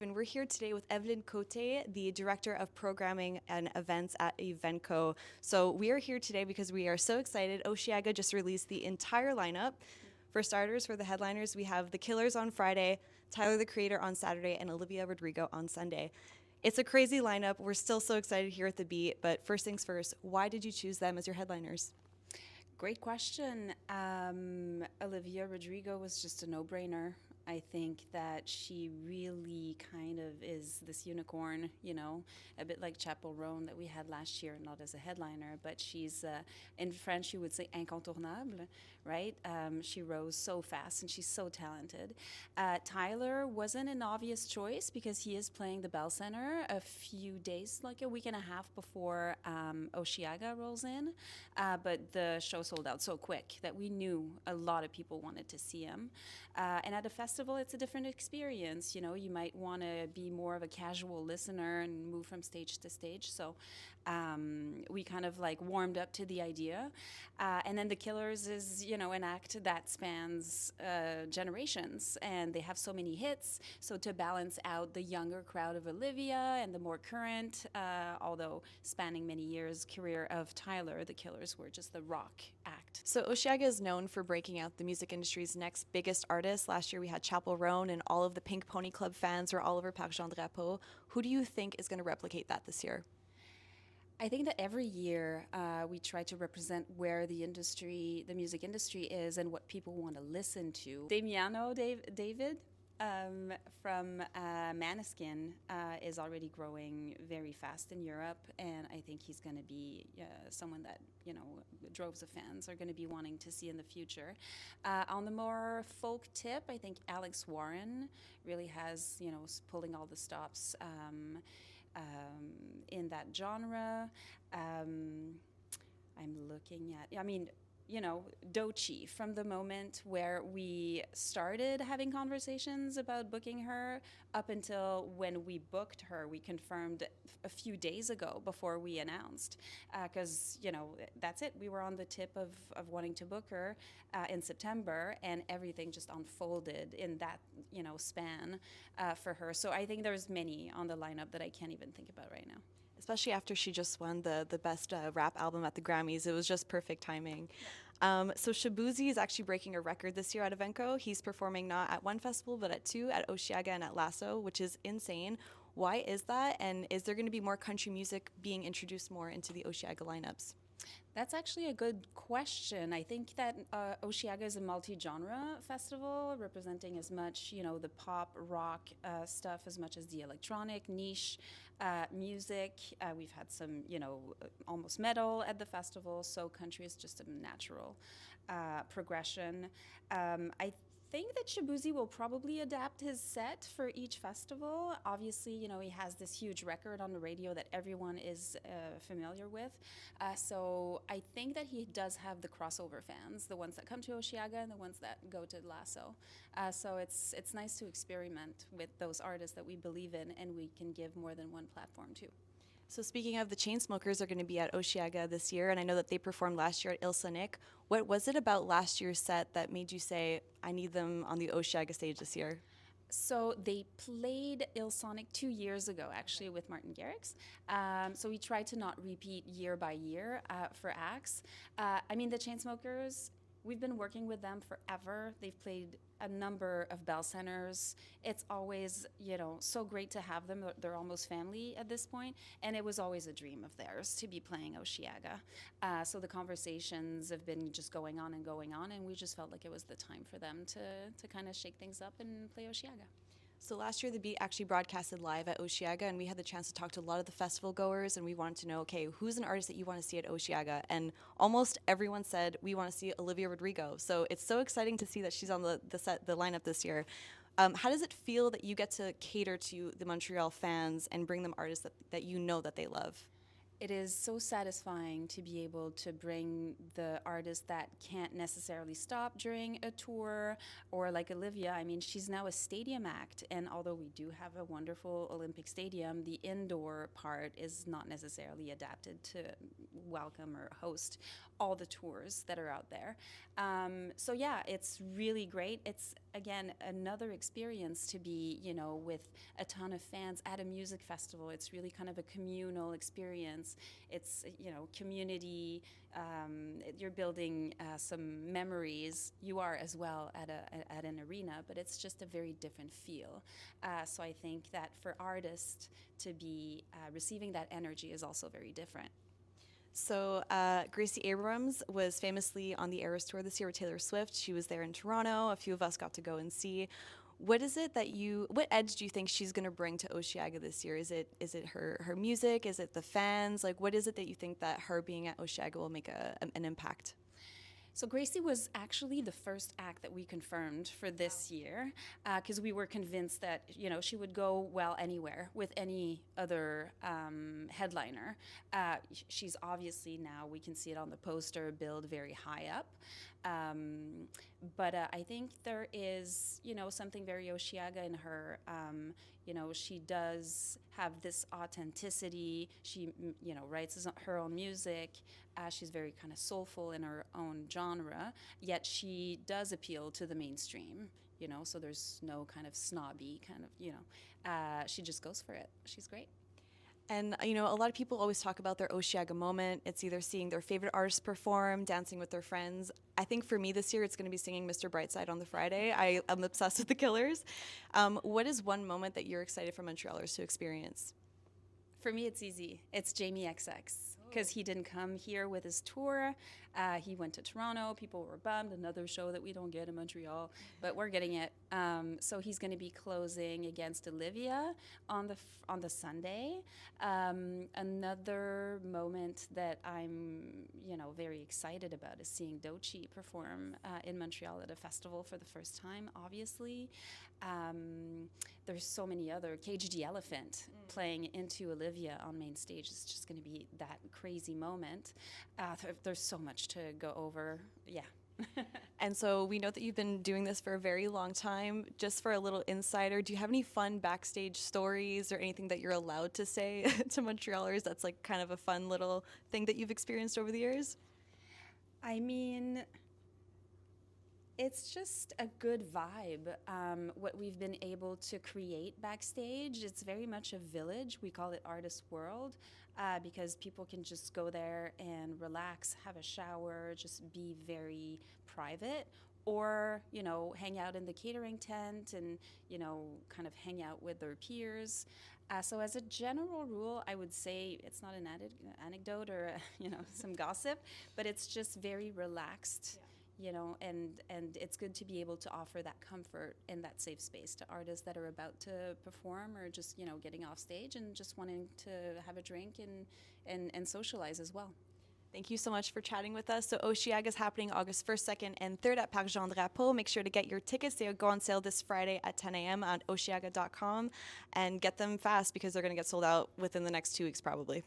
And we're here today with Evelyne Côté, the Director of Programming and Events at Evenko. So we are here today because we are so excited. Osheaga just released the entire lineup. For starters, for the headliners, we have The Killers on Friday, Tyler the Creator on Saturday, and Olivia Rodrigo on Sunday. It's a crazy lineup. We're still so excited here at the Beat, but first things first, why did you choose them as your headliners? Great question. Olivia Rodrigo was just a no-brainer. I think that she really kind of is this unicorn, a bit like Chapel Roan that we had last year, not as a headliner, but she's, in French, you would say incontournable, right? She rose so fast and she's so talented. Tyler wasn't an obvious choice because he is playing the Bell Center a few days, like a week and a half before Osheaga rolls in. But the show sold out so quick that we knew a lot of people wanted to see him. And at a festival, it's a different experience. You might want to be more of a casual listener and move from stage to stage. So we kind of like warmed up to the idea. And then The Killers is, an act that spans generations, and they have so many hits. So to balance out the younger crowd of Olivia and the more current, although spanning many years, career of Tyler, The Killers were just the rock act. So Osheaga is known for breaking out the music industry's next biggest artists. Last year we had Chapel Roan, and all of the Pink Pony Club fans were all over Parc Jean Drapeau. Who do you think is going to replicate that this year? I think that every year we try to represent where the music industry is and what people want to listen to. David, from Maneskin is already growing very fast in Europe, and I think he's going to be someone that droves of fans are going to be wanting to see in the future. On the more folk tip, I think Alex Warren really has pulling all the stops. In that genre. I'm looking at, Dochi, from the moment where we started having conversations about booking her up until when we booked her, we confirmed a few days ago before we announced. Because, that's it. We were on the tip of wanting to book her in September, and everything just unfolded in that, span for her. So I think there's many on the lineup that I can't even think about right now. Especially after she just won the best rap album at the Grammys. It was just perfect timing. So Shabuzi is actually breaking a record this year at Evenko. He's performing not at one festival, but at two, at Osheaga and at Lasso, which is insane. Why is that? And is there going to be more country music being introduced more into the Osheaga lineups? That's actually a good question. I think that Osheaga is a multi-genre festival, representing as much, the pop, rock stuff as much as the electronic niche music. We've had some, almost metal at the festival, so country is just a natural progression. I think that Shabuzi will probably adapt his set for each festival. Obviously, he has this huge record on the radio that everyone is familiar with. So I think that he does have the crossover fans, the ones that come to Osheaga and the ones that go to Lasso. So it's nice to experiment with those artists that we believe in, and we can give more than one platform to. So speaking of, the Chainsmokers are going to be at Osheaga this year, and I know that they performed last year at Il Sonic. What was it about last year's set that made you say, I need them on the Osheaga stage this year? So they played Il Sonic 2 years ago, actually, with Martin Garrix. So we tried to not repeat year by year for acts. The Chainsmokers, we've been working with them forever. They've played a number of Bell Centers. It's always, so great to have them. They're almost family at this point, and it was always a dream of theirs to be playing Osheaga. So the conversations have been just going on, and we just felt like it was the time for them to kind of shake things up and play Osheaga. So last year, the Beat actually broadcasted live at Osheaga, and we had the chance to talk to a lot of the festival goers, and we wanted to know, okay, who's an artist that you want to see at Osheaga? And almost everyone said, we want to see Olivia Rodrigo. So it's so exciting to see that she's on the lineup this year. How does it feel that you get to cater to the Montreal fans and bring them artists that you know that they love? It is so satisfying to be able to bring the artists that can't necessarily stop during a tour, or like Olivia. She's now a stadium act, and although we do have a wonderful Olympic stadium, the indoor part is not necessarily adapted to welcome or host all the tours that are out there. So yeah, it's really great. It's again, another experience to be, you know, with a ton of fans at a music festival. It's really kind of a communal experience. It's, you know, community. You're building some memories. You are as well at an arena, but it's just a very different feel. So I think that for artists to be receiving that energy is also very different. So Gracie Abrams was famously on the Eras Tour this year with Taylor Swift. She was there in Toronto. A few of us got to go and see. What is it that what edge do you think she's going to bring to Osheaga this year? Is it her music? Is it the fans? Like, what is it that you think that her being at Osheaga will make an impact? So Gracie was actually the first act that we confirmed for this year, because we were convinced that, you know, she would go well anywhere with any other headliner. She's obviously now, we can see it on the poster, billed very high up. But I think there is, you know, something very Osheaga in her. You know, she does have this authenticity. She, you know, writes her own music. She's very kind of soulful in her own genre, yet she does appeal to the mainstream, you know, so there's no kind of snobby kind of, you know, she just goes for it. She's great. And, you know, a lot of people always talk about their Osheaga moment. It's either seeing their favorite artist perform, dancing with their friends. I think for me this year, it's going to be singing Mr. Brightside on the Friday. I'm obsessed with the Killers. What is one moment that you're excited for Montrealers to experience? For me, it's easy. It's Jamie XX, because he didn't come here with his tour. He went to Toronto. People were bummed. Another show that we don't get in Montreal, but we're getting it. So he's going to be closing against Olivia on the Sunday. Another moment that I'm, you know, very excited about is seeing Doechii perform in Montreal at a festival for the first time. Obviously, there's so many other. Cage the Elephant playing into Olivia on main stage is just going to be that crazy moment. There's so much to go over. Yeah. And so we know that you've been doing this for a very long time. Just for a little insider, do you have any fun backstage stories or anything that you're allowed to say to Montrealers that's like kind of a fun little thing that you've experienced over the years? I mean, it's just a good vibe. What we've been able to create backstage, it's very much a village. We call it Artist World, because people can just go there and relax, have a shower, just be very private, or, you know, hang out in the catering tent and, you know, kind of hang out with their peers. So as a general rule, I would say it's not an anecdote or, you know, some gossip, but it's just very relaxed. Yeah. You know, and it's good to be able to offer that comfort and that safe space to artists that are about to perform or just, you know, getting off stage and just wanting to have a drink and socialize as well. Thank you so much for chatting with us. So Osheaga is happening August 1st, 2nd, and 3rd at Parc Jean Drapeau. Make sure to get your tickets. They go on sale this Friday at 10 a.m. on Osheaga.com and get them fast because they're going to get sold out within the next 2 weeks probably.